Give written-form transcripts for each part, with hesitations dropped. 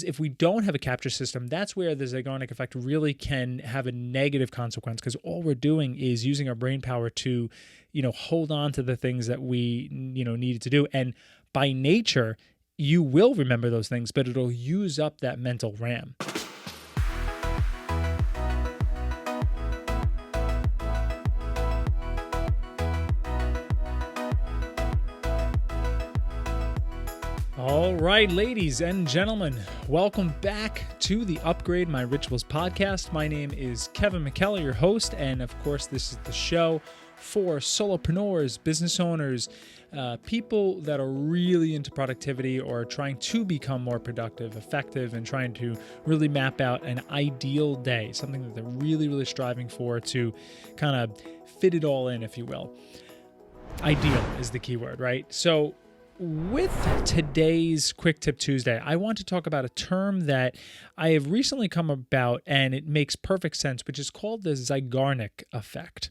If we don't have a capture system, that's where the Zeigarnik effect really can have a negative consequence, because all we're doing is using our brain power to, hold on to the things that we, needed to do. And by nature, you will remember those things, but it'll use up that mental RAM. All right, ladies and gentlemen, welcome back to the Upgrade My Rituals podcast. My name is Kevin McKellar, your host, and of course, this is the show for solopreneurs, business owners, people that are really into productivity or trying to become more productive, effective, and trying to really map out an ideal day, something that they're really, really striving for to kind of fit it all in, if you will. Ideal is the key word, right? So with today's Quick Tip Tuesday, I want to talk about a term that I have recently come about, and it makes perfect sense, which is called the Zeigarnik Effect.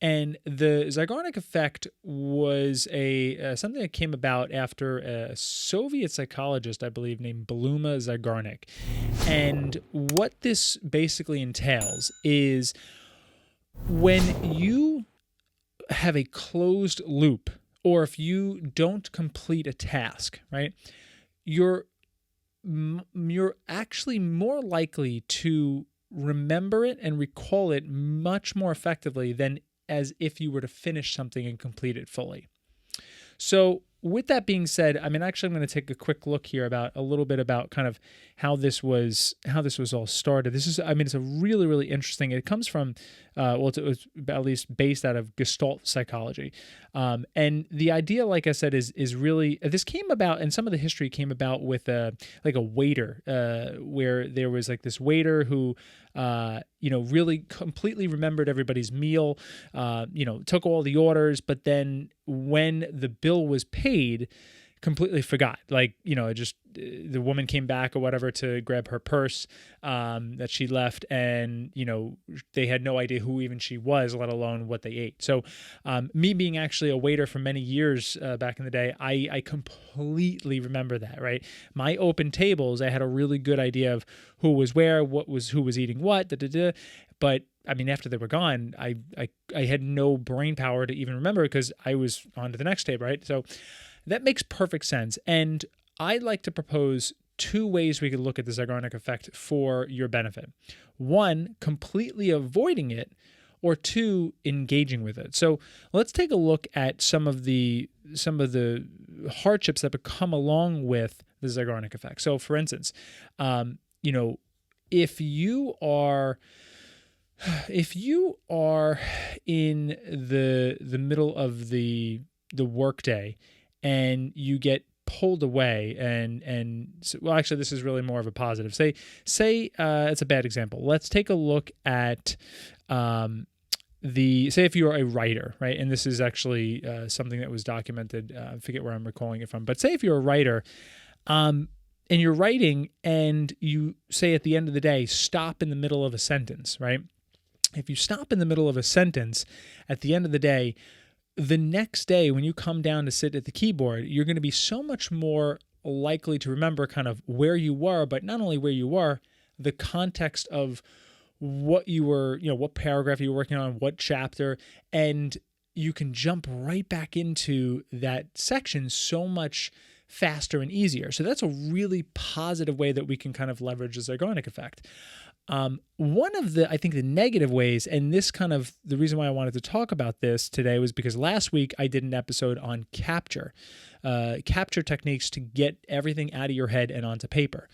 And the Zeigarnik Effect was something that came about after a Soviet psychologist, I believe, named Bluma Zeigarnik. And what this basically entails is when you have a closed loop, or if you don't complete a task, right, you're actually more likely to remember it and recall it much more effectively than as if you were to finish something and complete it fully. So with that being said, I'm going to take a quick look here about a little bit about kind of how this was all started. It's a really, really interesting. It comes from, it was at least based out of Gestalt psychology. And the idea, like I said, is really, this came about, and some of the history came about with a waiter, where there was like this waiter who, really completely remembered everybody's meal, took all the orders, but then when the bill was paid, completely forgot. The woman came back or whatever to grab her purse that she left, and they had no idea who even she was, let alone what they ate. So me being actually a waiter for many years back in the day, I completely remember that, right? My open tables, I had a really good idea of who was where, who was eating what, but after they were gone, I had no brain power to even remember, because I was on to the next table, right? So that makes perfect sense. And I'd like to propose two ways we could look at the Zeigarnik Effect for your benefit. One, completely avoiding it, or two, engaging with it. So let's take a look at some of the hardships that come along with the Zeigarnik Effect. So for instance, if you are in the middle of the workday and you get pulled away, actually this is really more of a positive. Say it's a bad example. Let's take a look at say if you're a writer, right? And this is actually something that was documented. I forget where I'm recalling it from, but say if you're a writer, and you're writing, and you say at the end of the day, stop in the middle of a sentence, right? If you stop in the middle of a sentence at the end of the day, the next day when you come down to sit at the keyboard, you're going to be so much more likely to remember kind of where you were, but not only where you were, the context of what you were, what paragraph you were working on, what chapter, and you can jump right back into that section so much faster and easier. So that's a really positive way that we can kind of leverage the Zeigarnik Effect. One of the negative ways, and this kind of the reason why I wanted to talk about this today was because last week I did an episode on capture techniques to get everything out of your head and onto paper.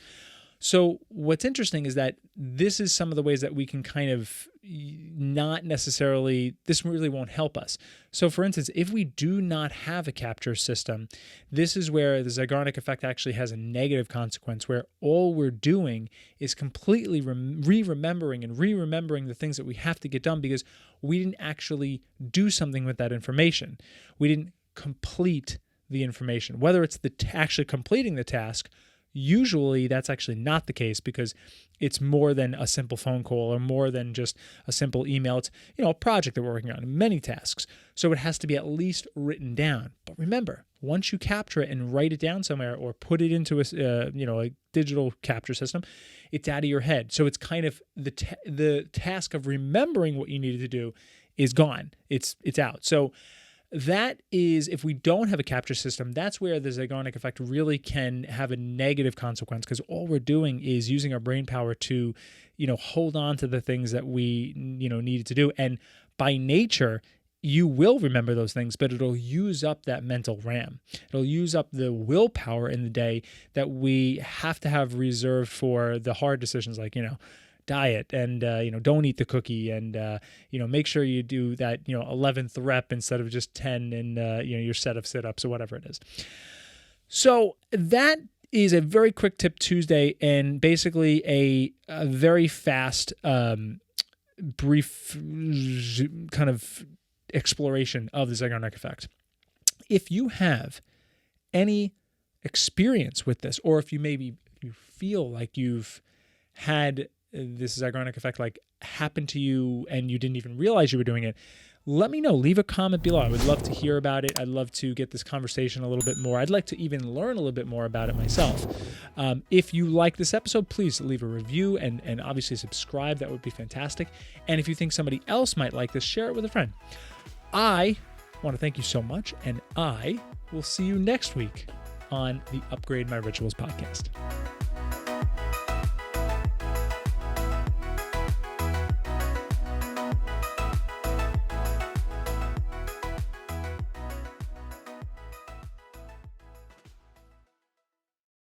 So what's interesting is that this is some of the ways that we can kind of this really won't help us. So for instance, if we do not have a capture system, this is where the Zeigarnik Effect actually has a negative consequence, where all we're doing is completely remembering the things that we have to get done because we didn't actually do something with that information. We didn't complete the information. Whether it's actually completing the task, Usually that's actually not the case because it's more than a simple phone call or more than just a simple email. It's, a project that we're working on, many tasks. So it has to be at least written down. But remember, once you capture it and write it down somewhere or put it into a digital capture system, it's out of your head. So it's kind of the task of remembering what you needed to do is gone. It's out. So that is, if we don't have a capture system, that's where the Zeigarnik Effect really can have a negative consequence, because all we're doing is using our brain power to, hold on to the things that we, needed to do. And by nature, you will remember those things, but it'll use up that mental RAM. It'll use up the willpower in the day that we have to have reserved for the hard decisions like, diet and, don't eat the cookie and, make sure you do that, 11th rep instead of just 10 in, your set of sit-ups or whatever it is. So that is a very quick tip Tuesday and basically a very fast, brief kind of exploration of the Zeigarnik Effect. If you have any experience with this, or if you feel like you've had this Zeigarnik Effect like happen to you and you didn't even realize you were doing it, let me know. Leave a comment below. I would love to hear about it. I'd love to get this conversation a little bit more. I'd like to even learn a little bit more about it myself. If you like this episode, please leave a review and obviously subscribe. That would be fantastic. And if you think somebody else might like this, share it with a friend. I want to thank you so much, and I will see you next week on the Upgrade My Rituals podcast.